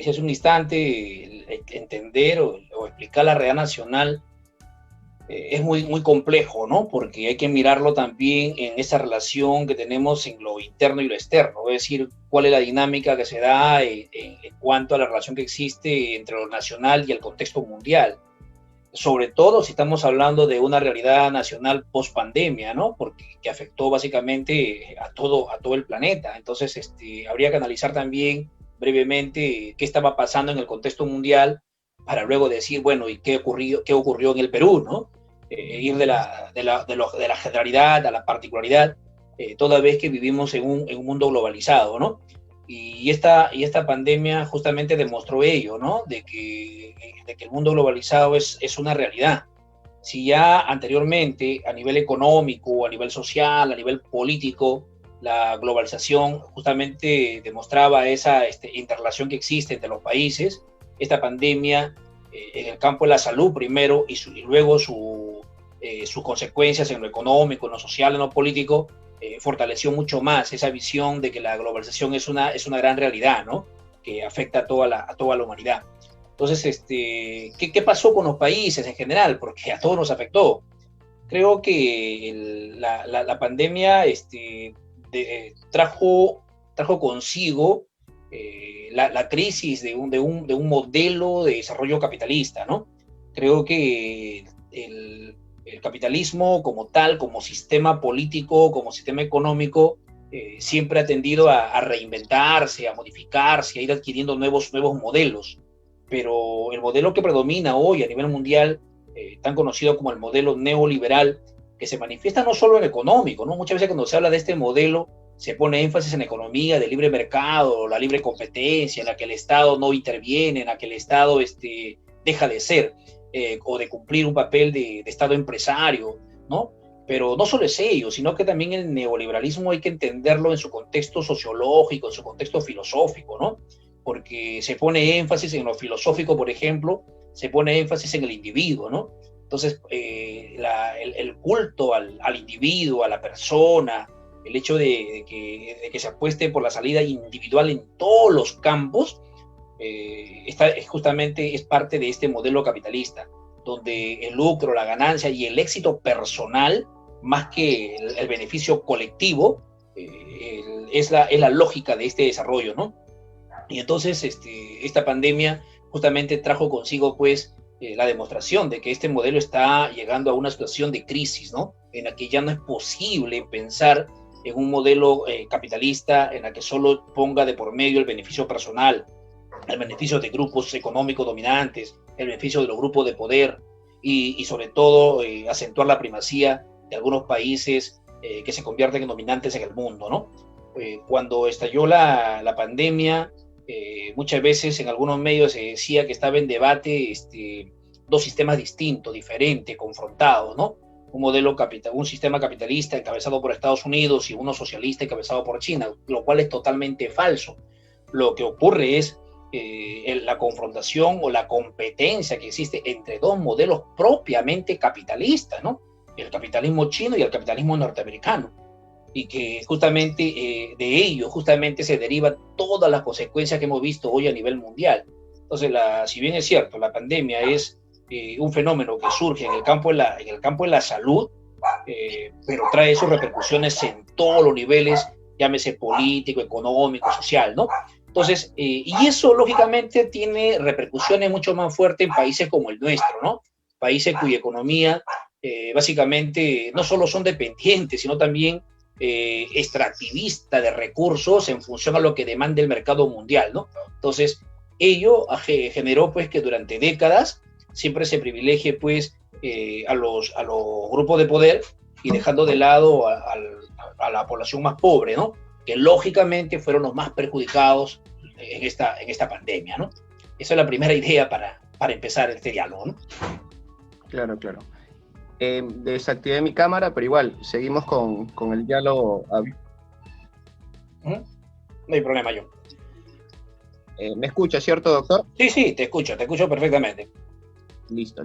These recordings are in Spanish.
decía hace un instante, entender o explicar la realidad nacional es muy complejo, ¿no? Porque hay que mirarlo también en esa relación que tenemos en lo interno y lo externo, es decir, cuál es la dinámica que se da en cuanto a la relación que existe entre lo nacional y el contexto mundial. Sobre todo si estamos hablando de una realidad nacional post pandemia, ¿no? Porque que afectó básicamente a todo el planeta. Entonces, habría que analizar también brevemente qué estaba pasando en el contexto mundial para luego decir, bueno, ¿y qué ocurrió en el Perú, ¿no? Ir de la generalidad a la particularidad, toda vez que vivimos en un mundo globalizado, ¿no? Y esta pandemia justamente demostró ello, ¿no? De que el mundo globalizado es una realidad. Si ya anteriormente, a nivel económico, a nivel social, a nivel político, la globalización justamente demostraba esa interrelación que existe entre los países, esta pandemia en el campo de la salud primero y luego sus consecuencias en lo económico, en lo social, en lo político, fortaleció mucho más esa visión de que la globalización es una gran realidad, ¿no? Que afecta a toda la humanidad. Entonces, ¿qué pasó con los países en general? Porque a todos nos afectó. Creo que la pandemia trajo consigo la crisis de un modelo de desarrollo capitalista, ¿no? Creo que el capitalismo como tal, como sistema político, como sistema económico, siempre ha tendido a reinventarse, a modificarse, a ir adquiriendo nuevos modelos. Pero el modelo que predomina hoy a nivel mundial, tan conocido como el modelo neoliberal, que se manifiesta no solo en económico, ¿no? Muchas veces cuando se habla de este modelo, se pone énfasis en economía de libre mercado, la libre competencia, en la que el Estado no interviene, en la que el Estado deja de ser o de cumplir un papel de Estado empresario, ¿no? Pero no solo es ello, sino que también el neoliberalismo hay que entenderlo en su contexto sociológico, en su contexto filosófico, ¿no? Porque se pone énfasis en lo filosófico, por ejemplo, se pone énfasis en el individuo, ¿no? Entonces, el culto al individuo, a la persona, el hecho de que se apueste por la salida individual en todos los campos, justamente es parte de este modelo capitalista, donde el lucro, la ganancia y el éxito personal, más que el beneficio colectivo, es la lógica de este desarrollo, ¿no? Y entonces esta pandemia justamente trajo consigo pues la demostración de que este modelo está llegando a una situación de crisis, ¿no? En la que ya no es posible pensar en un modelo capitalista en la que solo ponga de por medio el beneficio personal, el beneficio de grupos económicos dominantes, el beneficio de los grupos de poder y sobre todo acentuar la primacía de algunos países que se convierten en dominantes en el mundo, ¿no? Cuando estalló la pandemia, muchas veces en algunos medios se decía que estaba en debate dos sistemas distintos, diferentes, confrontados, ¿no? Un sistema capitalista encabezado por Estados Unidos y uno socialista encabezado por China, lo cual es totalmente falso. Lo que ocurre es la confrontación o la competencia que existe entre dos modelos propiamente capitalistas, ¿no? El capitalismo chino y el capitalismo norteamericano, y que justamente de ello justamente se deriva todas las consecuencias que hemos visto hoy a nivel mundial. Entonces, si bien es cierto, la pandemia es un fenómeno que surge en el campo de la salud, pero trae sus repercusiones en todos los niveles, llámese político, económico, social, ¿no? Entonces, y eso lógicamente tiene repercusiones mucho más fuertes en países como el nuestro, ¿no? Países cuya economía básicamente no solo son dependientes, sino también extractivista de recursos en función a lo que demanda el mercado mundial, ¿no? Entonces, ello generó pues que durante décadas siempre se privilegie pues a los grupos de poder y dejando de lado a la población más pobre, ¿no? Que lógicamente fueron los más perjudicados en esta pandemia, ¿no? Esa es la primera idea para empezar este diálogo, ¿no? Claro, claro. Desactivé mi cámara, pero igual, seguimos con el diálogo. No hay problema, John. ¿Me escucha, cierto, doctor? Sí, te escucho perfectamente. Listo.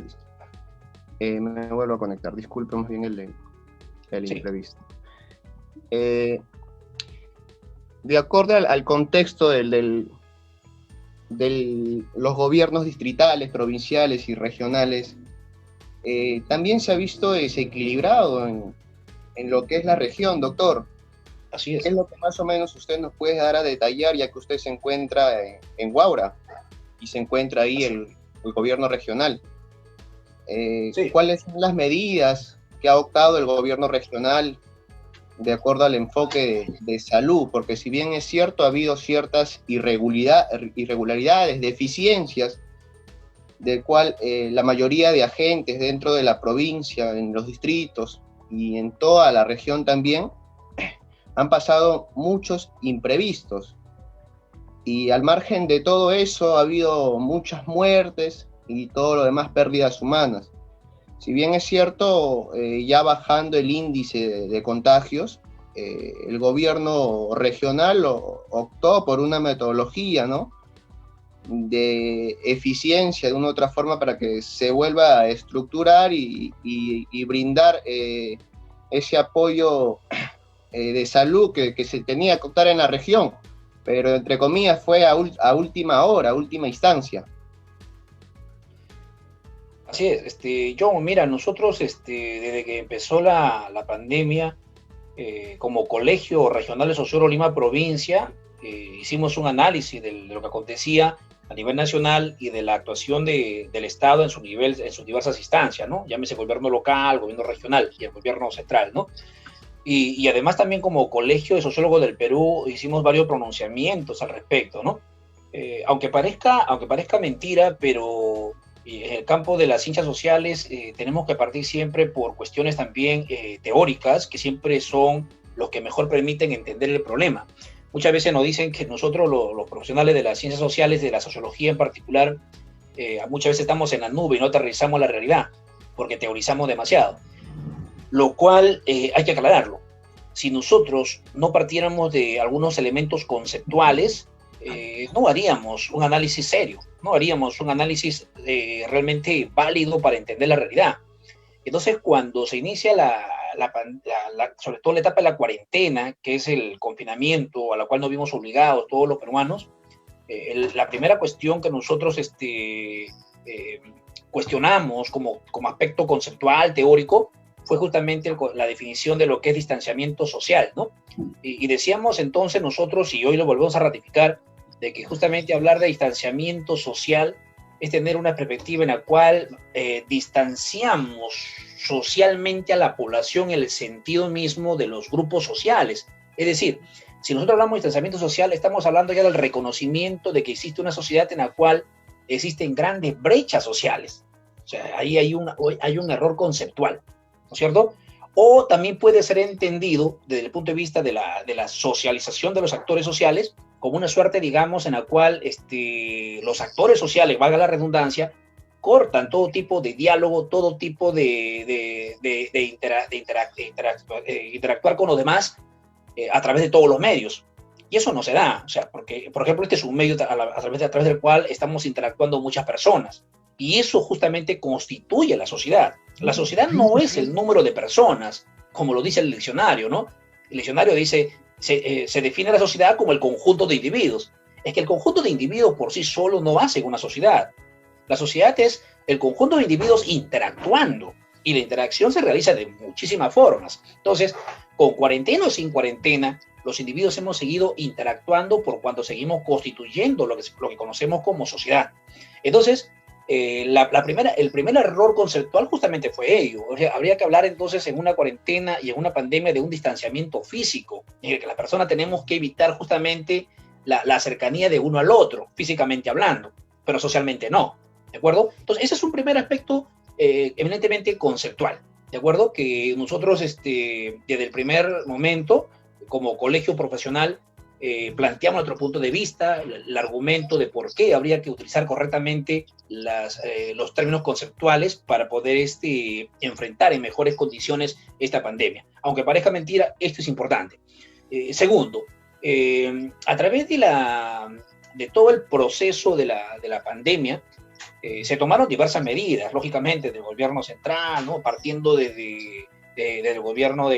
Me vuelvo a conectar, disculpen bien el imprevisto. De acuerdo al contexto del de los gobiernos distritales, provinciales y regionales, también se ha visto desequilibrado en lo que es la región, doctor. Así ¿Qué es. es lo que más o menos usted nos puede dar a detallar, ya que usted se encuentra en Huaura y se encuentra ahí el gobierno regional? Sí. ¿Cuáles son las medidas que ha adoptado el gobierno regional de acuerdo al enfoque de salud? Porque si bien es cierto, ha habido ciertas irregularidades, deficiencias, del cual la mayoría de agentes dentro de la provincia, en los distritos y en toda la región también, han pasado muchos imprevistos. Y al margen de todo eso, ha habido muchas muertes y todo lo demás, pérdidas humanas. Si bien es cierto, ya bajando el índice de contagios, el gobierno regional optó por una metodología, ¿no?, de eficiencia de una u otra forma para que se vuelva a estructurar y brindar ese apoyo de salud que se tenía que optar en la región, pero entre comillas fue a última hora, a última instancia. Así es, John, mira, nosotros desde que empezó la pandemia, como Colegio Regional de Sociólogos Lima Provincia, hicimos un análisis de lo que acontecía a nivel nacional y de la actuación del Estado en su nivel, en sus diversas instancias, ¿no? Llámese gobierno local, gobierno regional y el gobierno central, ¿no? Y además también como Colegio de Sociólogos del Perú hicimos varios pronunciamientos al respecto, ¿no? Aunque parezca mentira, pero en el campo de las ciencias sociales tenemos que partir siempre por cuestiones también teóricas, que siempre son los que mejor permiten entender el problema. Muchas veces nos dicen que nosotros, los profesionales de las ciencias sociales, de la sociología en particular, muchas veces estamos en la nube y no aterrizamos la realidad, porque teorizamos demasiado, lo cual hay que aclararlo. Si nosotros no partiéramos de algunos elementos conceptuales, no haríamos un análisis serio, no haríamos un análisis realmente válido para entender la realidad. Entonces, cuando se inicia sobre todo la etapa de la cuarentena, que es el confinamiento a la cual nos vimos obligados todos los peruanos, la primera cuestión que nosotros cuestionamos como aspecto conceptual, teórico, fue justamente la definición de lo que es distanciamiento social, ¿no? Y decíamos entonces nosotros, y hoy lo volvemos a ratificar, de que justamente hablar de distanciamiento social es tener una perspectiva en la cual distanciamos socialmente a la población en el sentido mismo de los grupos sociales. Es decir, si nosotros hablamos de distanciamiento social, estamos hablando ya del reconocimiento de que existe una sociedad en la cual existen grandes brechas sociales. O sea, ahí hay un error conceptual, ¿no es cierto? O también puede ser entendido desde el punto de vista de la socialización de los actores sociales como una suerte, digamos, en la cual los actores sociales, valga la redundancia, cortan todo tipo de diálogo, todo tipo de interactuar con los demás a través de todos los medios. Y eso no se da, o sea, porque, por ejemplo, este es un medio a través del cual estamos interactuando muchas personas. Y eso justamente constituye la sociedad. La sociedad no es el número de personas, como lo dice el diccionario, ¿no? El diccionario dice, se define la sociedad como el conjunto de individuos. Es que el conjunto de individuos por sí solo no hace una sociedad. La sociedad es el conjunto de individuos interactuando, y la interacción se realiza de muchísimas formas. Entonces, con cuarentena o sin cuarentena, los individuos hemos seguido interactuando por cuanto seguimos constituyendo lo que conocemos como sociedad. Entonces, el primer error conceptual justamente fue ello. O sea, habría que hablar entonces en una cuarentena y en una pandemia de un distanciamiento físico, en el que la persona tenemos que evitar justamente la cercanía de uno al otro, físicamente hablando, pero socialmente no, ¿de acuerdo? Entonces, ese es un primer aspecto eminentemente conceptual, ¿de acuerdo? Que nosotros desde el primer momento, como colegio profesional, planteamos nuestro punto de vista, el argumento de por qué habría que utilizar correctamente los términos conceptuales para poder enfrentar en mejores condiciones esta pandemia. Aunque parezca mentira, esto es importante. Segundo, a través de todo el proceso de la pandemia, se tomaron diversas medidas, lógicamente, del gobierno central, ¿no? Partiendo del gobierno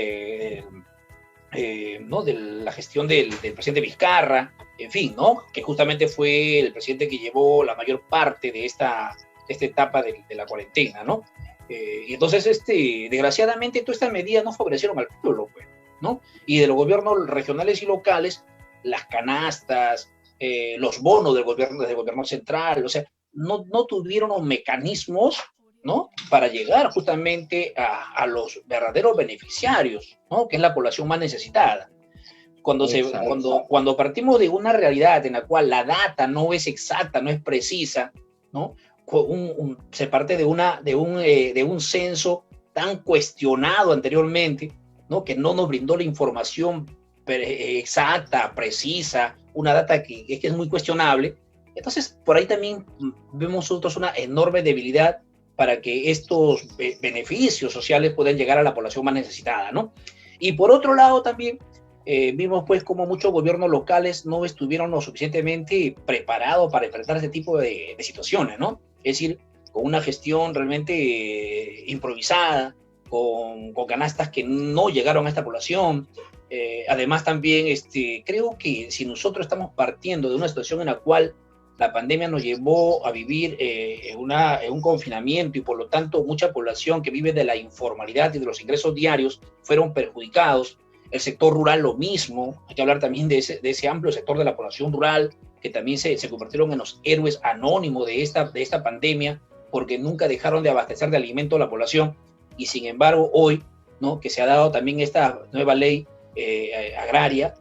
¿no? de la gestión del presidente Vizcarra, en fin, ¿no? Que justamente fue el presidente que llevó la mayor parte de esta etapa de la cuarentena, ¿no? Y entonces, desgraciadamente, todas estas medidas no favorecieron al pueblo, pues, ¿no? Y de los gobiernos regionales y locales, las canastas, los bonos del gobierno central, o sea, no tuvieron los mecanismos, ¿no? Para llegar justamente a los verdaderos beneficiarios, ¿no? Que es la población más necesitada. Cuando partimos de una realidad en la cual la data no es exacta, no es precisa, ¿no? Se parte de un censo tan cuestionado anteriormente, ¿no? Que no nos brindó la información exacta, precisa, una data que es muy cuestionable. Entonces, por ahí también vemos nosotros una enorme debilidad para que estos beneficios sociales puedan llegar a la población más necesitada, ¿no? Y por otro lado también vimos pues como muchos gobiernos locales no estuvieron lo suficientemente preparados para enfrentar este tipo de situaciones, ¿no? Es decir, con una gestión realmente improvisada, con canastas que no llegaron a esta población. Además también creo que si nosotros estamos partiendo de una situación en la cual la pandemia nos llevó a vivir en un confinamiento y por lo tanto mucha población que vive de la informalidad y de los ingresos diarios fueron perjudicados. El sector rural lo mismo, hay que hablar también de ese amplio sector de la población rural que también se convirtieron en los héroes anónimos de esta pandemia porque nunca dejaron de abastecer de alimento a la población y sin embargo hoy, ¿no? Que se ha dado también esta nueva ley agraria,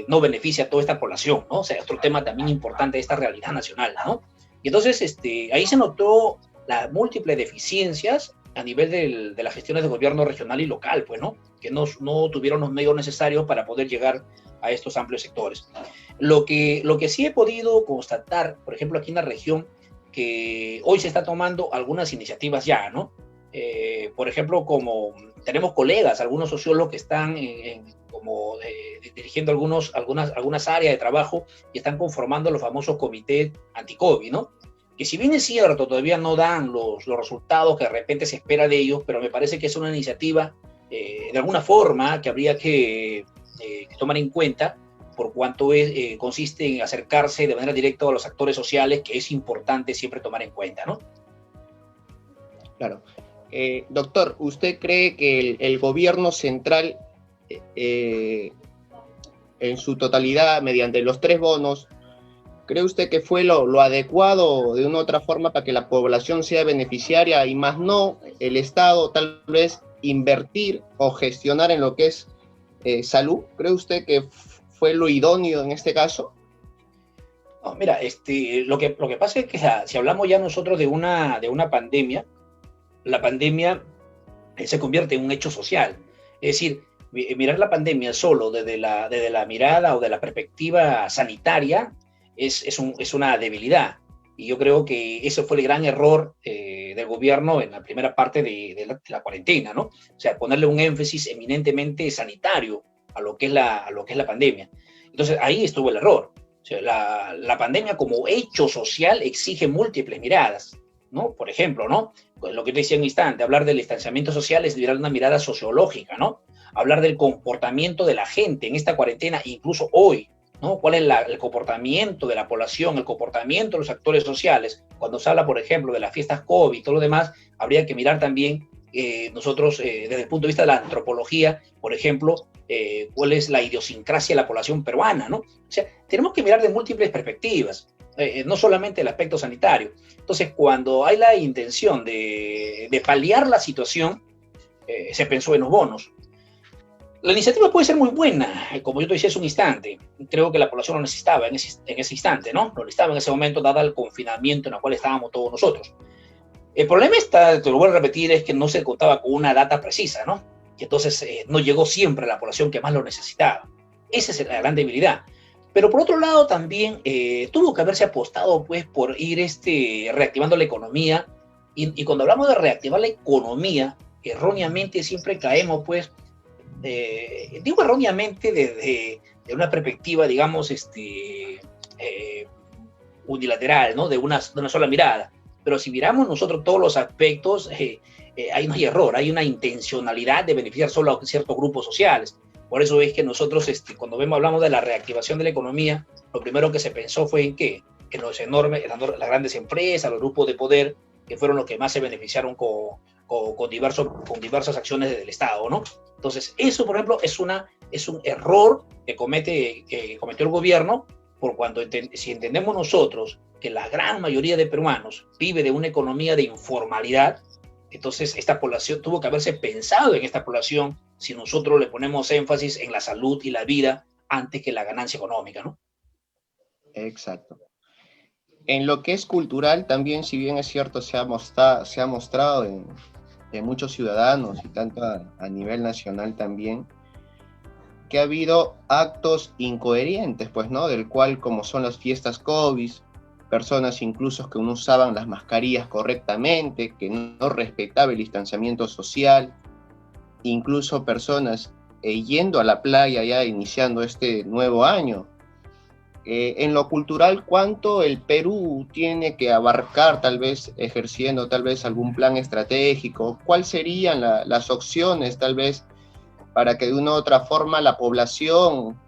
no beneficia a toda esta población, ¿no? O sea, otro tema también importante de esta realidad nacional, ¿no? Y entonces ahí se notó las múltiples deficiencias a nivel de las gestiones de gobierno regional y local, pues, ¿no? Que no tuvieron los medios necesarios para poder llegar a estos amplios sectores. Lo que sí he podido constatar, por ejemplo, aquí en la región, que hoy se está tomando algunas iniciativas ya, ¿no? Por ejemplo, como tenemos colegas, algunos sociólogos que están dirigiendo algunas áreas de trabajo y están conformando los famosos comités anti-COVID, ¿no? Que si bien es cierto, todavía no dan los resultados que de repente se espera de ellos, pero me parece que es una iniciativa de alguna forma que habría que tomar en cuenta por cuanto consiste en acercarse de manera directa a los actores sociales, que es importante siempre tomar en cuenta, ¿no? Claro. Doctor, ¿usted cree que el gobierno central, en su totalidad, mediante los 3 bonos, cree usted que fue lo adecuado de una u otra forma para que la población sea beneficiaria y más no el Estado tal vez invertir o gestionar en lo que es salud? ¿Cree usted que fue lo idóneo en este caso? No, mira, lo que pasa es que si hablamos ya nosotros de una pandemia, la pandemia se convierte en un hecho social. Es decir, mirar la pandemia solo desde la mirada o de la perspectiva sanitaria es una debilidad. Y yo creo que eso fue el gran error del gobierno en la primera parte de la cuarentena, ¿no? O sea, ponerle un énfasis eminentemente sanitario a lo que es la pandemia. Entonces, ahí estuvo el error. O sea, la pandemia como hecho social exige múltiples miradas, ¿no? Por ejemplo, ¿no? Lo que te decía en un instante, hablar del distanciamiento social es mirar una mirada sociológica, ¿no? Hablar del comportamiento de la gente en esta cuarentena, incluso hoy, ¿no? ¿Cuál es el comportamiento de la población, el comportamiento de los actores sociales? Cuando se habla, por ejemplo, de las fiestas COVID y todo lo demás, habría que mirar también nosotros, desde el punto de vista de la antropología, por ejemplo, cuál es la idiosincrasia de la población peruana, ¿no? O sea, tenemos que mirar de múltiples perspectivas, no solamente el aspecto sanitario. Entonces, cuando hay la intención de paliar la situación, se pensó en los bonos. La iniciativa puede ser muy buena, como yo te decía hace un instante. Creo que la población lo necesitaba en ese instante, ¿no? Lo necesitaba en ese momento, dado el confinamiento en el cual estábamos todos nosotros. El problema está, te lo voy a repetir, es que no se contaba con una data precisa, ¿no? Y entonces no llegó siempre a la población que más lo necesitaba. Esa es la gran debilidad. Pero por otro lado también tuvo que haberse apostado pues por ir reactivando la economía. Y cuando hablamos de reactivar la economía, erróneamente siempre caemos pues, digo erróneamente de una perspectiva, digamos, unilateral, ¿no? De una sola mirada. Pero si miramos nosotros todos los aspectos, ahí no hay error, hay una intencionalidad de beneficiar solo a ciertos grupos sociales. Por eso es que nosotros, cuando hablamos de la reactivación de la economía, lo primero que se pensó fue en qué, en los enormes, en las grandes empresas, los grupos de poder, que fueron los que más se beneficiaron con diversas acciones del Estado, ¿no? Entonces, eso, por ejemplo, es un error que cometió el gobierno, por cuando si entendemos nosotros que la gran mayoría de peruanos vive de una economía de informalidad, entonces esta población tuvo que haberse pensado en esta población si nosotros le ponemos énfasis en la salud y la vida antes que la ganancia económica, ¿no? Exacto. En lo que es cultural, también, si bien es cierto, se ha mostrado en muchos ciudadanos y tanto a nivel nacional también, que ha habido actos incoherentes, pues, ¿no? Del cual, como son las fiestas COVID, personas incluso que no usaban las mascarillas correctamente, que no respetaba el distanciamiento social, incluso personas yendo a la playa ya iniciando este nuevo año. En lo cultural, ¿cuánto el Perú tiene que abarcar, tal vez ejerciendo tal vez algún plan estratégico? ¿Cuáles serían las opciones, tal vez, para que de una u otra forma la población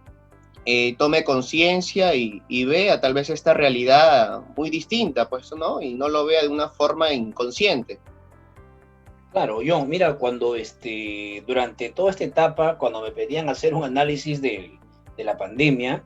tome conciencia y vea tal vez esta realidad muy distinta, pues, ¿no? Y no lo vea de una forma inconsciente? Claro, John, mira, cuando durante toda esta etapa, cuando me pedían hacer un análisis de la pandemia,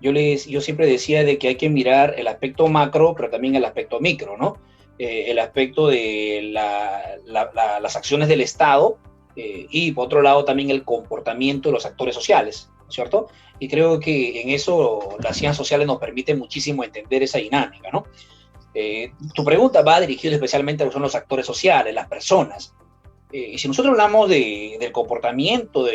yo siempre decía de que hay que mirar el aspecto macro, pero también el aspecto micro, ¿no? El aspecto de las acciones del Estado y por otro lado también el comportamiento de los actores sociales, ¿cierto? Y creo que en eso las ciencias sociales nos permiten muchísimo entender esa dinámica, ¿no? Tu pregunta va dirigida especialmente a lo que son los actores sociales, las personas. Y si nosotros hablamos del comportamiento,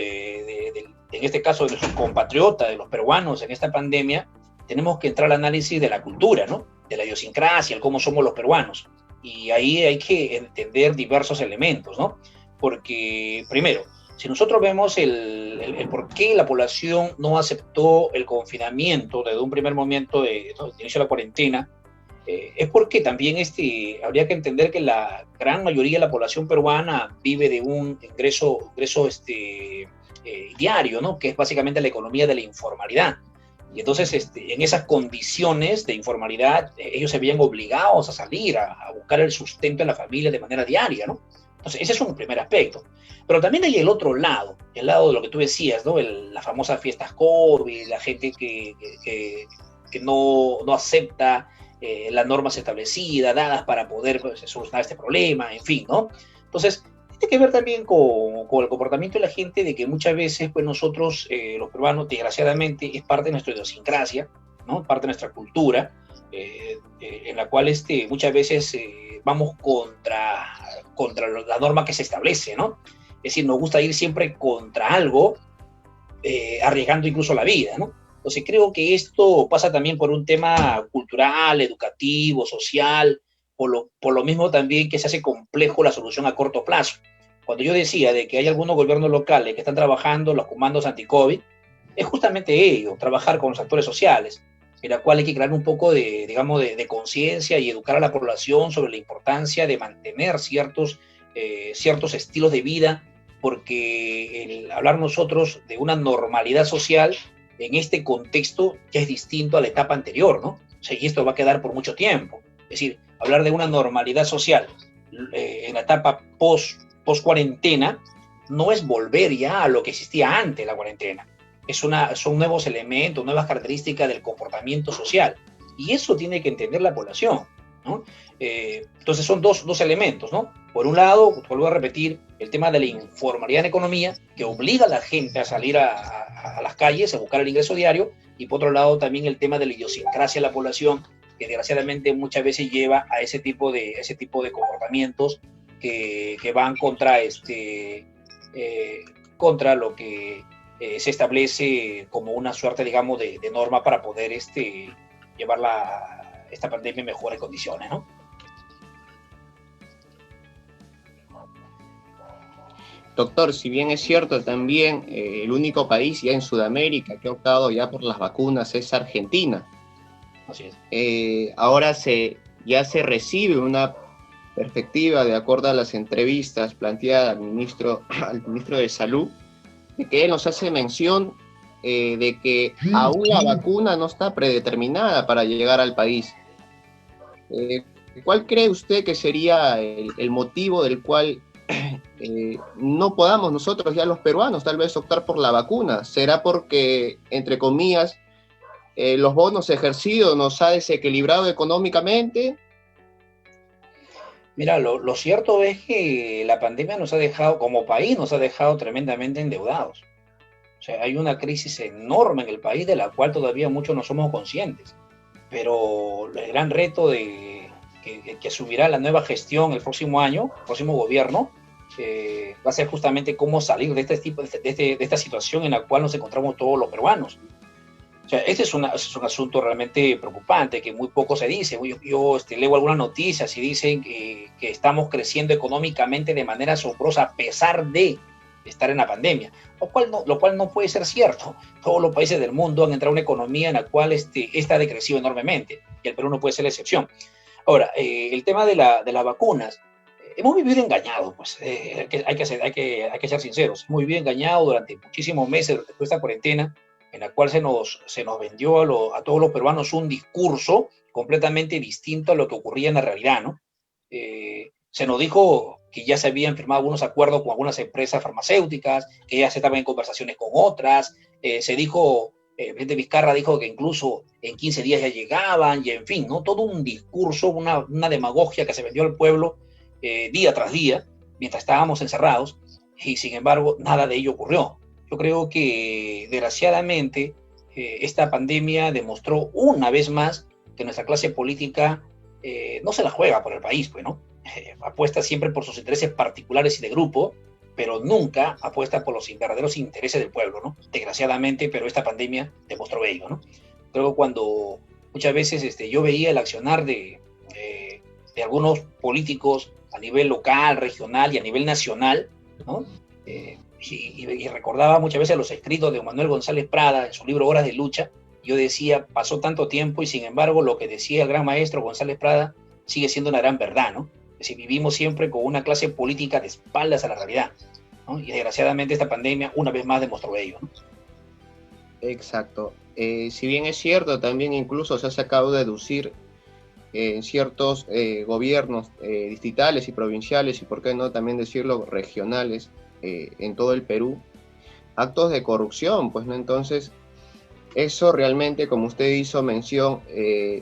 en este caso, de nuestros compatriotas, de los peruanos en esta pandemia, tenemos que entrar al análisis de la cultura, ¿no? De la idiosincrasia, el cómo somos los peruanos. Y ahí hay que entender diversos elementos, ¿no? Porque, primero, si nosotros vemos el por qué la población no aceptó el confinamiento desde un primer momento de inicio de la cuarentena, es porque también habría que entender que la gran mayoría de la población peruana vive de un ingreso diario, ¿no? Que es básicamente la economía de la informalidad. Y entonces, en esas condiciones de informalidad, ellos se veían obligados a salir a buscar el sustento en la familia de manera diaria, ¿no? Entonces, ese es un primer aspecto. Pero también hay el otro lado, el lado de lo que tú decías, ¿no? Las famosas fiestas COVID, la gente que no acepta las normas establecidas, dadas para poder pues, solucionar este problema, en fin, ¿no? Entonces, tiene que ver también con el comportamiento de la gente, de que muchas veces, pues nosotros, los peruanos, desgraciadamente, es parte de nuestra idiosincrasia, ¿no? Parte de nuestra cultura, en la cual muchas veces vamos contra la norma que se establece, ¿no? Es decir, nos gusta ir siempre contra algo, arriesgando incluso la vida, ¿no? Entonces creo que esto pasa también por un tema cultural, educativo, social, por lo mismo también que se hace complejo la solución a corto plazo. Cuando yo decía de que hay algunos gobiernos locales que están trabajando los comandos anti-COVID, es justamente ello, trabajar con los actores sociales, en la cual hay que crear un poco digamos, de conciencia y educar a la población sobre la importancia de mantener ciertos estilos de vida, porque el hablar nosotros de una normalidad social en este contexto ya es distinto a la etapa anterior, ¿no? O sea, y esto va a quedar por mucho tiempo. Es decir, hablar de una normalidad social en la etapa post-cuarentena no es volver ya a lo que existía antes de la cuarentena. Son nuevos elementos, nuevas características del comportamiento social. Y eso tiene que entender la población, ¿no? Entonces son dos elementos, ¿no? Por un lado, vuelvo a repetir, el tema de la informalidad en economía, que obliga a la gente a salir a las calles, a buscar el ingreso diario, y por otro lado también el tema de la idiosincrasia de la población, que desgraciadamente muchas veces lleva a ese tipo de comportamientos que van contra lo que se establece como una suerte, digamos, de norma para poder llevar esta pandemia en mejores condiciones, ¿no? Doctor, si bien es cierto también, el único país ya en Sudamérica que ha optado ya por las vacunas es Argentina. Así es. Ahora ya se recibe una perspectiva, de acuerdo a las entrevistas planteadas al ministro de Salud, que él nos hace mención de que aún la vacuna no está predeterminada para llegar al país. ¿Cuál cree usted que sería el motivo del cual no podamos nosotros ya los peruanos tal vez optar por la vacuna? ¿Será porque, entre comillas, los bonos ejercidos nos ha desequilibrado económicamente? Mira, lo cierto es que la pandemia nos ha dejado, como país, nos ha dejado tremendamente endeudados. O sea, hay una crisis enorme en el país de la cual todavía muchos no somos conscientes. Pero el gran reto que asumirá la nueva gestión el próximo año, el próximo gobierno, va a ser justamente cómo salir de de esta situación en la cual nos encontramos todos los peruanos. O sea, este es un asunto realmente preocupante que muy poco se dice. Yo leo algunas noticias y dicen que estamos creciendo económicamente de manera asombrosa a pesar de estar en la pandemia, lo cual no puede ser cierto. Todos los países del mundo han entrado en una economía en la cual esta ha decrecido enormemente y el Perú no puede ser la excepción. Ahora, el tema de las vacunas, hemos vivido engañados, pues, hay que ser sinceros, hemos vivido engañados durante muchísimos meses después de esta cuarentena, en la cual se nos vendió a todos los peruanos un discurso completamente distinto a lo que ocurría en la realidad, ¿no? Se nos dijo que ya se habían firmado algunos acuerdos con algunas empresas farmacéuticas, que ya se estaban en conversaciones con otras, se dijo, el presidente Vizcarra dijo que incluso en 15 días ya llegaban, y en fin, ¿no? Todo un discurso, una demagogia que se vendió al pueblo día tras día, mientras estábamos encerrados, y sin embargo nada de ello ocurrió. Yo creo que desgraciadamente esta pandemia demostró una vez más que nuestra clase política no se la juega por el país, pues, ¿no? Apuesta siempre por sus intereses particulares y de grupo, pero nunca apuesta por los verdaderos intereses del pueblo, ¿no? Desgraciadamente, pero esta pandemia demostró ello, ¿no? Creo que cuando muchas veces yo veía el accionar de algunos políticos a nivel local, regional y a nivel nacional, ¿no? Y recordaba muchas veces los escritos de Manuel González Prada en su libro Horas de Lucha. Yo decía, pasó tanto tiempo y sin embargo lo que decía el gran maestro González Prada sigue siendo una gran verdad, ¿no? Es decir, vivimos siempre con una clase política de espaldas a la realidad, ¿no? Y desgraciadamente esta pandemia una vez más demostró ello, ¿no? Exacto. Si bien es cierto, también incluso se ha sacado de deducir en ciertos gobiernos distritales y provinciales, y por qué no también decirlo regionales, en todo el Perú, actos de corrupción, pues, ¿no? Entonces, eso realmente, como usted hizo mención,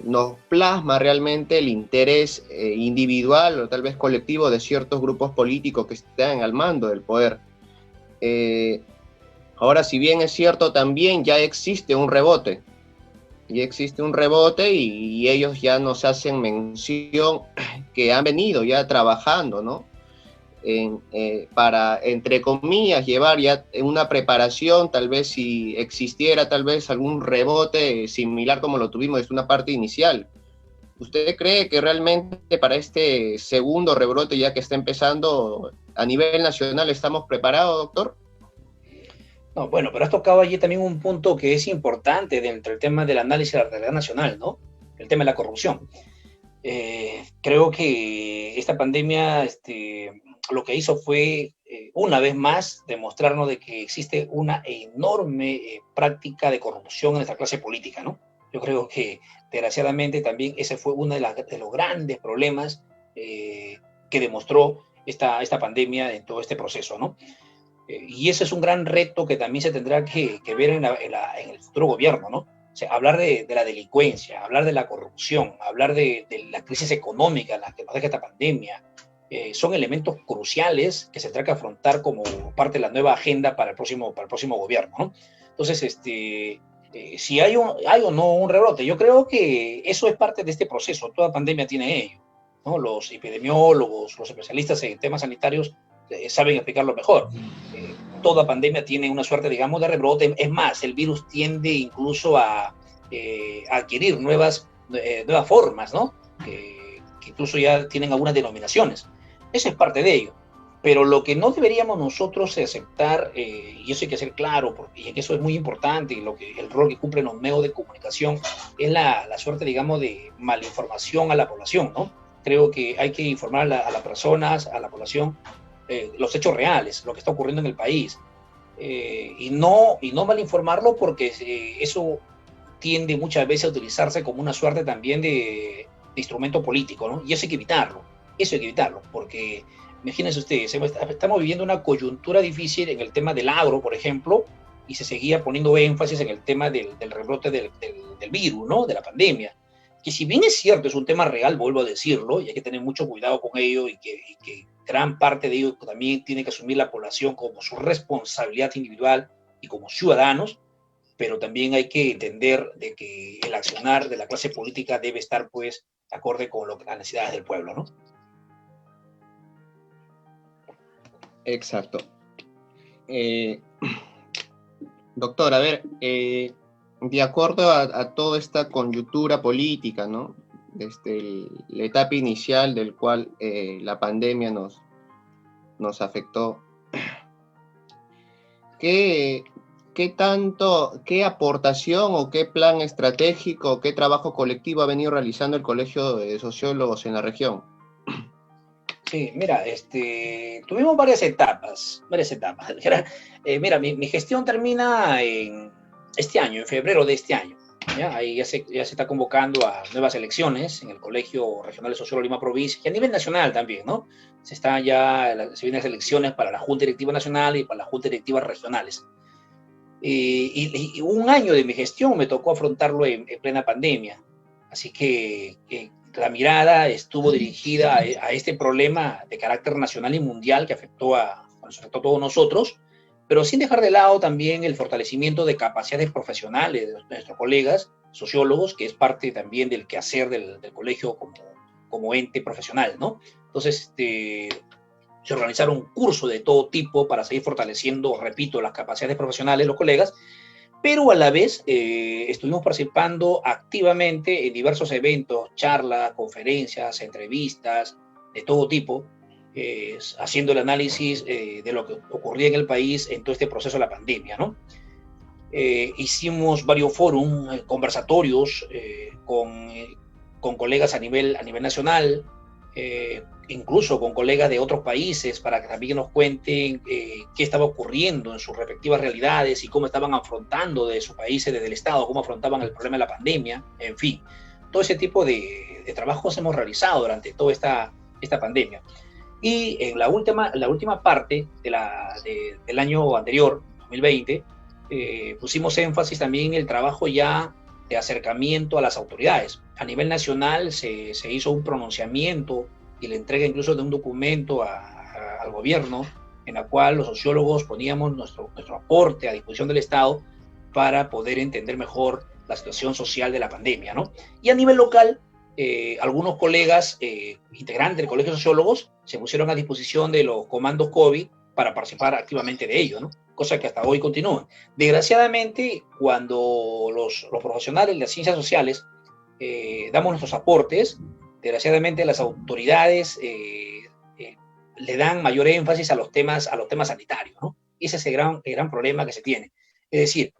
nos plasma realmente el interés individual o tal vez colectivo de ciertos grupos políticos que están al mando del poder. Ahora, si bien es cierto, también ya existe un rebote, y ellos ya nos hacen mención que han venido ya trabajando, ¿no? Para, entre comillas, llevar ya una preparación, tal vez si existiera tal vez algún rebote similar como lo tuvimos desde una parte inicial. ¿Usted cree que realmente para este segundo rebrote ya que está empezando a nivel nacional estamos preparados, doctor? No, bueno, pero has tocado allí también un punto que es importante dentro del tema del análisis de la realidad nacional, ¿no? El tema de la corrupción. Creo que esta pandemia lo que hizo fue, una vez más, demostrarnos de que existe una enorme práctica de corrupción en nuestra clase política, ¿no? Yo creo que, desgraciadamente, también ese fue uno de los grandes problemas que demostró esta pandemia en todo este proceso, ¿no? Y ese es un gran reto que también se tendrá que ver en el futuro gobierno, ¿no? O sea, hablar de la delincuencia, hablar de la corrupción, hablar de la crisis económica en la que nos deja esta pandemia, son elementos cruciales que se tendrá que afrontar como parte de la nueva agenda para el próximo gobierno, ¿no? Entonces, si hay o no un rebrote, yo creo que eso es parte de este proceso, toda pandemia tiene ello, ¿no? Los epidemiólogos, los especialistas en temas sanitarios saben explicarlo mejor. Toda pandemia tiene una suerte, digamos, de rebrote. Es más, el virus tiende incluso a adquirir nuevas formas, ¿no? Que incluso ya tienen algunas denominaciones. Eso es parte de ello. Pero lo que no deberíamos nosotros aceptar, y eso hay que ser claro, porque eso es muy importante, y el rol que cumplen los medios de comunicación es la suerte, digamos, de malinformación a la población, ¿no? Creo que hay que informar a las personas, a la población, los hechos reales, lo que está ocurriendo en el país. y no mal informarlo, porque eso tiende muchas veces a utilizarse como una suerte también de instrumento político, ¿no? Y eso hay que evitarlo, porque imagínense ustedes, estamos viviendo una coyuntura difícil en el tema del agro, por ejemplo, y se seguía poniendo énfasis en el tema del rebrote del virus, ¿no? De la pandemia, que si bien es cierto, es un tema real, vuelvo a decirlo, y hay que tener mucho cuidado con ello, y que gran parte de ello también tiene que asumir la población como su responsabilidad individual y como ciudadanos, pero también hay que entender de que el accionar de la clase política debe estar, pues, acorde con las necesidades del pueblo, ¿no? Exacto. Doctor, a ver, de acuerdo a toda esta coyuntura política, ¿no? Desde la etapa inicial del cual la pandemia nos afectó, ¿qué qué aportación o qué plan estratégico, qué trabajo colectivo ha venido realizando el Colegio de Sociólogos en la región? Sí, mira, tuvimos varias etapas, varias etapas. Mira, mi gestión termina en este año, en febrero de este año. ¿Ya? Ahí ya se está convocando a nuevas elecciones en el Colegio Regional de Sociólogos de Lima Provincia y a nivel nacional también, ¿no? Se vienen las elecciones para la Junta Directiva Nacional y para las Juntas Directivas Regionales. Y un año de mi gestión me tocó afrontarlo en plena pandemia. Así que la mirada estuvo dirigida a este problema de carácter nacional y mundial que nos afectó a todos nosotros, pero sin dejar de lado también el fortalecimiento de capacidades profesionales de nuestros colegas sociólogos, que es parte también del quehacer del colegio como ente profesional, ¿no? Entonces, se organizaron cursos de todo tipo para seguir fortaleciendo, repito, las capacidades profesionales de los colegas, pero a la vez estuvimos participando activamente en diversos eventos, charlas, conferencias, entrevistas, de todo tipo, haciendo el análisis de lo que ocurría en el país en todo este proceso de la pandemia, ¿no? Hicimos varios foros, conversatorios con colegas a nivel nacional, incluso con colegas de otros países para que también nos cuenten qué estaba ocurriendo en sus respectivas realidades y cómo estaban afrontando de sus países, desde el Estado, cómo afrontaban el problema de la pandemia, en fin. Todo ese tipo de trabajos hemos realizado durante toda esta pandemia. Y en la última parte del año anterior, 2020, pusimos énfasis también en el trabajo ya de acercamiento a las autoridades. A nivel nacional se hizo un pronunciamiento y la entrega incluso de un documento al gobierno en la cual los sociólogos poníamos nuestro aporte a disposición del Estado para poder entender mejor la situación social de la pandemia, ¿no? Y a nivel local, algunos colegas integrantes del Colegio de Sociólogos se pusieron a disposición de los comandos COVID para participar activamente de ello, ¿no? Cosa que hasta hoy continúa. Desgraciadamente, cuando los profesionales de las ciencias sociales damos nuestros aportes, desgraciadamente las autoridades le dan mayor énfasis a los temas sanitarios, ¿no? Y ese es el gran problema que se tiene. Es decir,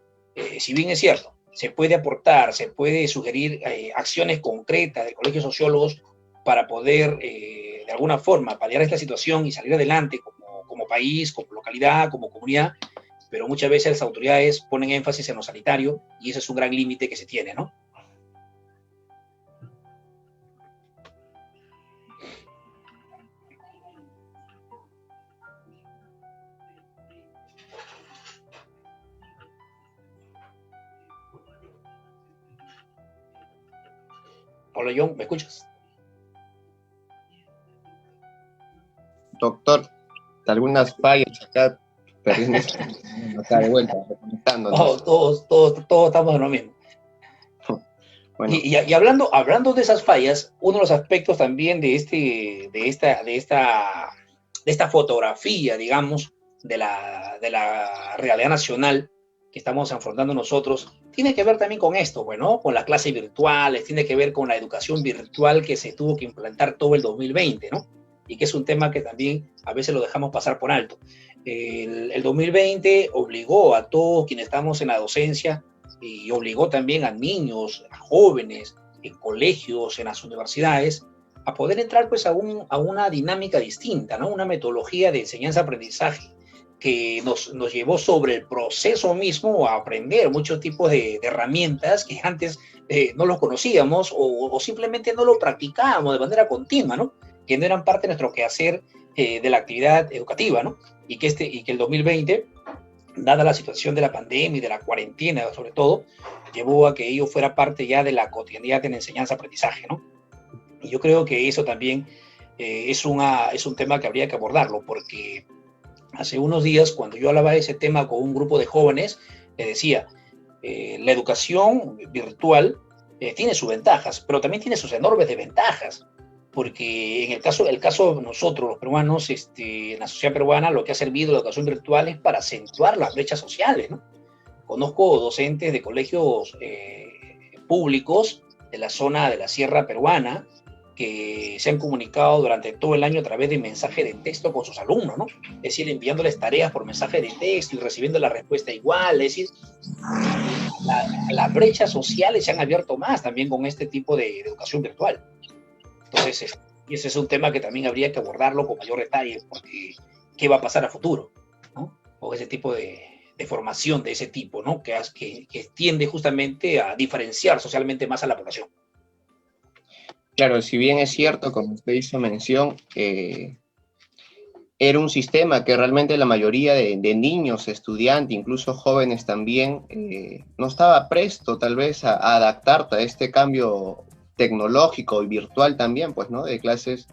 si bien es cierto, se puede aportar, se puede sugerir acciones concretas del Colegio de Sociólogos para poder, de alguna forma, paliar esta situación y salir adelante como país, como localidad, como comunidad, pero muchas veces las autoridades ponen énfasis en lo sanitario y ese es un gran límite que se tiene, ¿no? Hola, John, ¿me escuchas? Doctor, algunas fallas acá, perdiendo acá de vuelta, reconectándonos. Todos estamos en lo mismo. Bueno. Y hablando de esas fallas, uno de los aspectos también de esta fotografía, digamos, de la realidad nacional que estamos afrontando nosotros, tiene que ver también con esto, bueno, con las clases virtuales, tiene que ver con la educación virtual que se tuvo que implantar todo el 2020, ¿no? Y que es un tema que también a veces lo dejamos pasar por alto. El 2020 obligó a todos quienes estamos en la docencia y obligó también a niños, a jóvenes, en colegios, en las universidades, a poder entrar pues a una dinámica distinta, ¿no? Una metodología de enseñanza-aprendizaje que nos llevó sobre el proceso mismo a aprender muchos tipos de herramientas que antes no los conocíamos o simplemente no lo practicábamos de manera continua, ¿no? Que no eran parte de nuestro quehacer de la actividad educativa, ¿no? Y que el 2020, dada la situación de la pandemia y de la cuarentena sobre todo, llevó a que ello fuera parte ya de la cotidianidad en enseñanza-aprendizaje, ¿no? Y yo creo que eso también es un tema que habría que abordarlo, porque hace unos días, cuando yo hablaba de ese tema con un grupo de jóvenes, les decía, la educación virtual tiene sus ventajas, pero también tiene sus enormes desventajas, porque en el caso de nosotros, los peruanos, en la sociedad peruana, lo que ha servido la educación virtual es para acentuar las brechas sociales, ¿no? Conozco docentes de colegios públicos de la zona de la Sierra Peruana que se han comunicado durante todo el año a través de mensaje de texto con sus alumnos, ¿no? Es decir, enviándoles tareas por mensaje de texto y recibiendo la respuesta igual. Es decir, las brechas sociales se han abierto más también con este tipo de educación virtual. Entonces, ese es un tema que también habría que abordarlo con mayor detalle, porque ¿qué va a pasar a futuro, ¿no? O ese tipo de formación de ese tipo, ¿no? Que tiende justamente a diferenciar socialmente más a la población. Claro, si bien es cierto, como usted hizo mención, era un sistema que realmente la mayoría de niños, estudiantes, incluso jóvenes también, no estaba presto tal vez a adaptarte a este cambio tecnológico y virtual también, pues, ¿no? De clases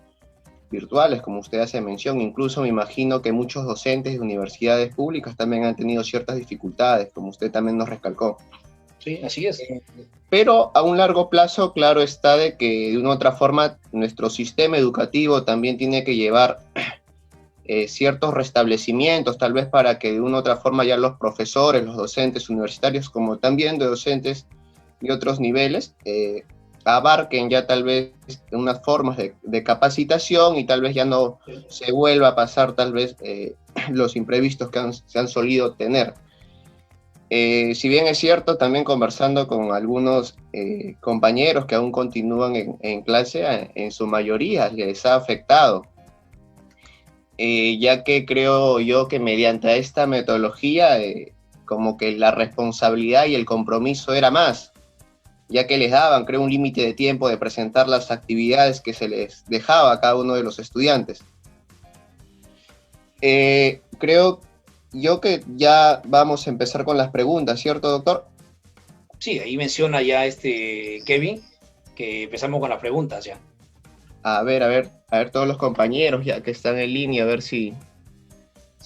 virtuales, como usted hace mención. Incluso me imagino que muchos docentes de universidades públicas también han tenido ciertas dificultades, como usted también nos recalcó. Sí, así es. Pero a un largo plazo, claro está de que de una u otra forma nuestro sistema educativo también tiene que llevar ciertos restablecimientos, tal vez para que de una u otra forma ya los profesores, los docentes universitarios, como también de docentes de otros niveles, abarquen ya tal vez unas formas de capacitación y tal vez ya no se vuelva a pasar tal vez los imprevistos que se han solido tener. Si bien es cierto, también conversando con algunos compañeros que aún continúan en clase, en su mayoría les ha afectado, ya que creo yo que mediante esta metodología como que la responsabilidad y el compromiso era más, ya que les daban, creo, un límite de tiempo de presentar las actividades que se les dejaba a cada uno de los estudiantes. Creo yo que ya vamos a empezar con las preguntas, ¿cierto, doctor? Sí, ahí menciona ya Kevin, que empezamos con las preguntas ya. A ver todos los compañeros ya que están en línea, a ver si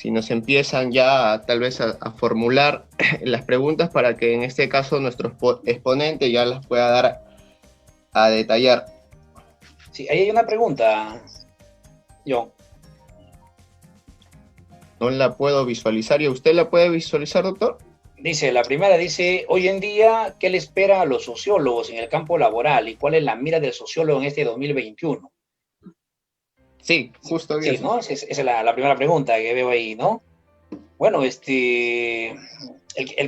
nos empiezan ya tal vez a formular las preguntas para que en este caso nuestro exponente ya las pueda dar a detallar. Sí, ahí hay una pregunta, John. No la puedo visualizar. ¿Y usted la puede visualizar, doctor? La primera dice, hoy en día, ¿qué le espera a los sociólogos en el campo laboral y cuál es la mira del sociólogo en este 2021? Sí, justo bien. Sí, ¿no? Esa es la primera pregunta que veo ahí, ¿no? Bueno, el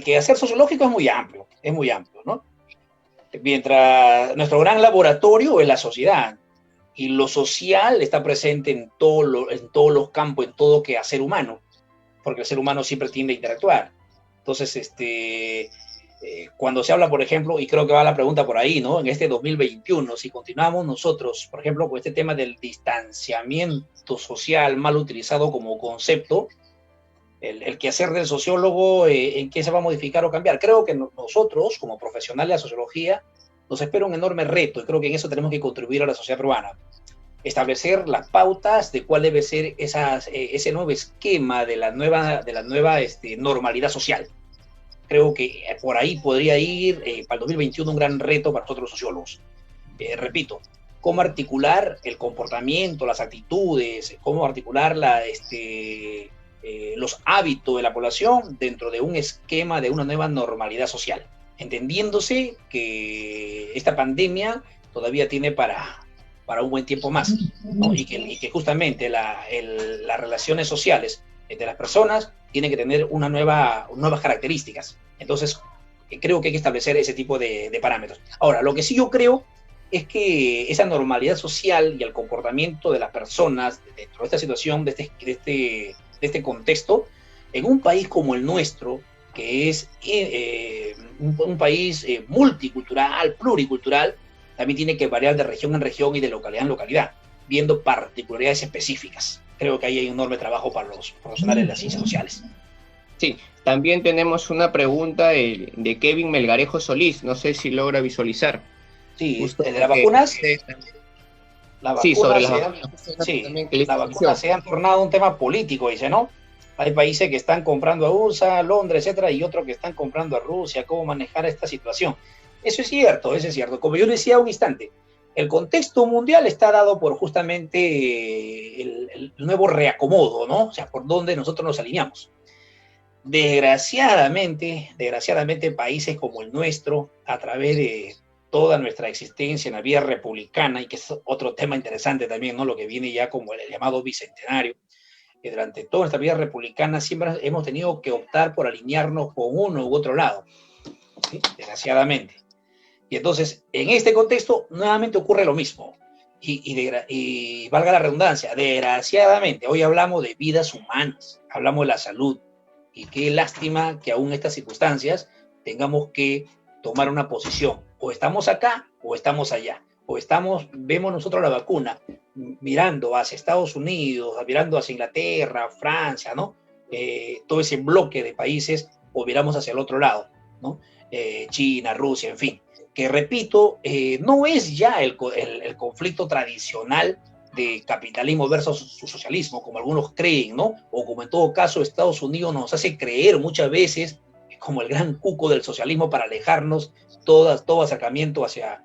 quehacer sociológico es muy amplio, ¿no? Mientras nuestro gran laboratorio es la sociedad y lo social está presente en todos los campos, en todo quehacer humano, porque el ser humano siempre tiende a interactuar. Entonces, cuando se habla, por ejemplo, y creo que va la pregunta por ahí, ¿no? En este 2021, si continuamos nosotros, por ejemplo, con este tema del distanciamiento social mal utilizado como concepto, el quehacer del sociólogo, ¿en qué se va a modificar o cambiar? Creo que nosotros, como profesionales de la sociología, nos espera un enorme reto, y creo que en eso tenemos que contribuir a la sociedad peruana. Establecer las pautas de cuál debe ser ese nuevo esquema de la nueva normalidad social. Creo que por ahí podría ir para el 2021 un gran reto para nosotros los sociólogos. Repito, cómo articular el comportamiento, las actitudes, cómo articular los hábitos de la población dentro de un esquema de una nueva normalidad social, entendiéndose que esta pandemia todavía tiene para un buen tiempo más, ¿no? Y que justamente las relaciones sociales entre las personas tienen que tener nuevas características. Entonces, creo que hay que establecer ese tipo de parámetros. Ahora, lo que sí yo creo es que esa normalidad social y el comportamiento de las personas dentro de esta situación, de este contexto, En un país como el nuestro, que es un país multicultural, pluricultural, también tiene que variar de región en región y de localidad en localidad, viendo particularidades específicas. Creo que ahí hay un enorme trabajo para los profesionales de las ciencias sociales. Sí, también tenemos una pregunta de Kevin Melgarejo Solís, no sé si logra visualizar. Sí, Justo de las vacunas, sí, sobre las vacunas. Sí, las vacunas se han tornado un tema político, dice, ¿no? Hay países que están comprando a USA, Londres, etcétera, y otros que están comprando a Rusia. ¿Cómo manejar esta situación? Eso es cierto, eso es cierto. Como yo decía un instante, el contexto mundial está dado por justamente el nuevo reacomodo, ¿no? O sea, por donde nosotros nos alineamos. Desgraciadamente, países como el nuestro, a través de toda nuestra existencia en la vía republicana, y que es otro tema interesante también, ¿no? Lo que viene ya como el llamado bicentenario, que durante toda nuestra vida republicana siempre hemos tenido que optar por alinearnos con uno u otro lado, ¿sí? Desgraciadamente. Y entonces, en este contexto, nuevamente ocurre lo mismo. Y valga la redundancia, desgraciadamente, hoy hablamos de vidas humanas, hablamos de la salud, y qué lástima que aún en estas circunstancias tengamos que tomar una posición. O estamos acá o estamos allá. O vemos nosotros la vacuna mirando hacia Estados Unidos, mirando hacia Inglaterra, Francia, ¿no? Todo ese bloque de países, o miramos hacia el otro lado, ¿no? China, Rusia, en fin. Que repito, no es ya el conflicto tradicional de capitalismo versus su socialismo, como algunos creen, ¿no? O como en todo caso Estados Unidos nos hace creer muchas veces como el gran cuco del socialismo para alejarnos todo acercamiento hacia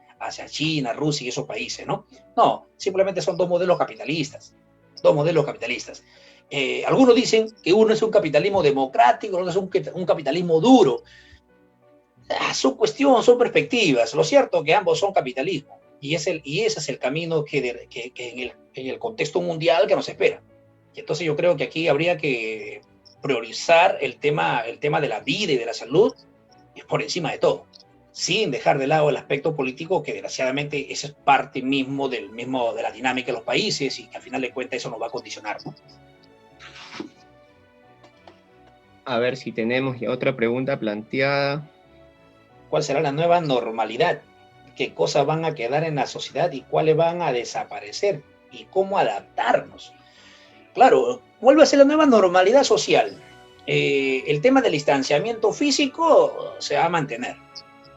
China, Rusia y esos países, ¿no? No, simplemente son dos modelos capitalistas, dos modelos capitalistas. Algunos dicen que uno es un capitalismo democrático, otro es un capitalismo duro. Son cuestiones, son perspectivas. Lo cierto es que ambos son capitalismo. Y ese es el camino que en el contexto mundial que nos espera. Y entonces yo creo que aquí habría que priorizar el tema de la vida y de la salud por encima de todo, sin dejar de lado el aspecto político, que desgraciadamente esa es parte de la dinámica de los países, y que al final de cuentas eso nos va a condicionar, ¿no? A ver si tenemos ya otra pregunta planteada. ¿Cuál será la nueva normalidad? ¿Qué cosas van a quedar en la sociedad y cuáles van a desaparecer? ¿Y cómo adaptarnos? Claro, vuelve a ser la nueva normalidad social. El tema del distanciamiento físico se va a mantener.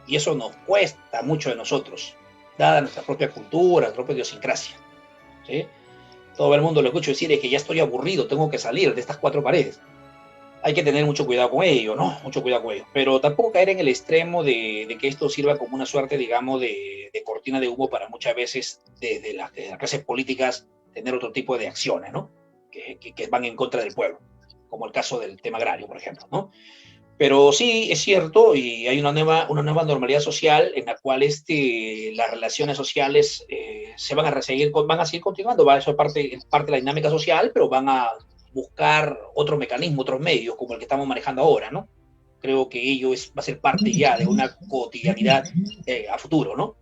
Y eso nos cuesta mucho de nosotros, dada nuestra propia cultura, nuestra propia idiosincrasia, ¿sí? Todo el mundo lo escucho decir es que ya estoy aburrido, tengo que salir de estas cuatro paredes. Hay que tener mucho cuidado con ello, ¿no? Mucho cuidado con ello. Pero tampoco caer en el extremo de que esto sirva como una suerte, digamos, de cortina de humo para muchas veces desde las clases políticas tener otro tipo de acciones, ¿no? Que van en contra del pueblo, como el caso del tema agrario, por ejemplo, ¿no? Pero sí, es cierto, y hay una nueva normalidad social en la cual las relaciones sociales van a seguir continuando. Eso es parte de la dinámica social, pero van a buscar otro mecanismo, otros medios, como el que estamos manejando ahora, ¿no? Creo que ello va a ser parte ya de una cotidianidad a futuro, ¿no?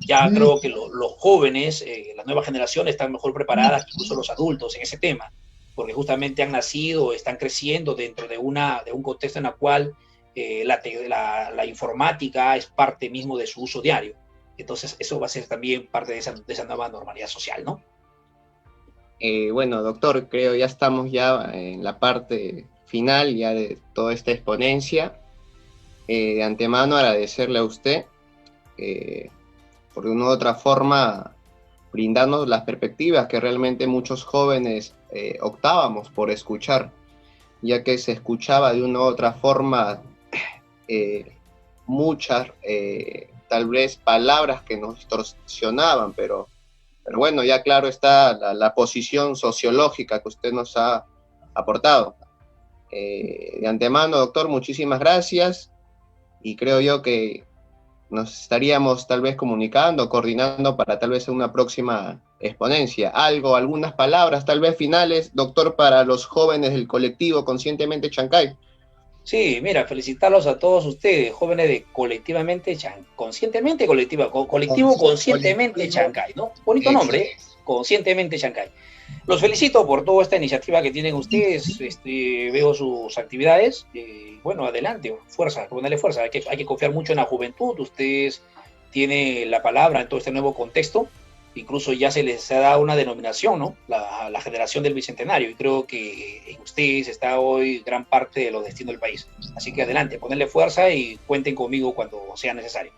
Ya creo que los jóvenes, las nuevas generaciones están mejor preparadas que incluso los adultos en ese tema, porque justamente han nacido, están creciendo dentro de un contexto en el cual la informática es parte mismo de su uso diario. Entonces eso va a ser también parte de esa nueva normalidad social, ¿no? Bueno, doctor, creo ya estamos ya en la parte final ya de toda esta exponencia. De antemano agradecerle a usted por de una u otra forma brindarnos las perspectivas que realmente muchos jóvenes optábamos por escuchar, ya que se escuchaba de una u otra forma muchas tal vez palabras que nos distorsionaban, pero bueno, ya claro está la posición sociológica que usted nos ha aportado. De antemano, doctor, muchísimas gracias, y creo yo que nos estaríamos tal vez comunicando, coordinando para tal vez una próxima exponencia. Algunas palabras tal vez finales, doctor, para los jóvenes del colectivo Conscientemente Chancay. Sí, mira, felicitarlos a todos ustedes, jóvenes de colectivo Conscientemente Chancay, ¿no? Bonito nombre, Conscientemente Chancay. Los felicito por toda esta iniciativa que tienen ustedes, veo sus actividades, bueno, adelante, fuerza, ponerle fuerza, hay que confiar mucho en la juventud, ustedes tienen la palabra en todo este nuevo contexto, incluso ya se les ha dado una denominación, ¿no? La generación del Bicentenario, y creo que en ustedes está hoy gran parte de los destinos del país. Así que adelante, ponerle fuerza y cuenten conmigo cuando sea necesario.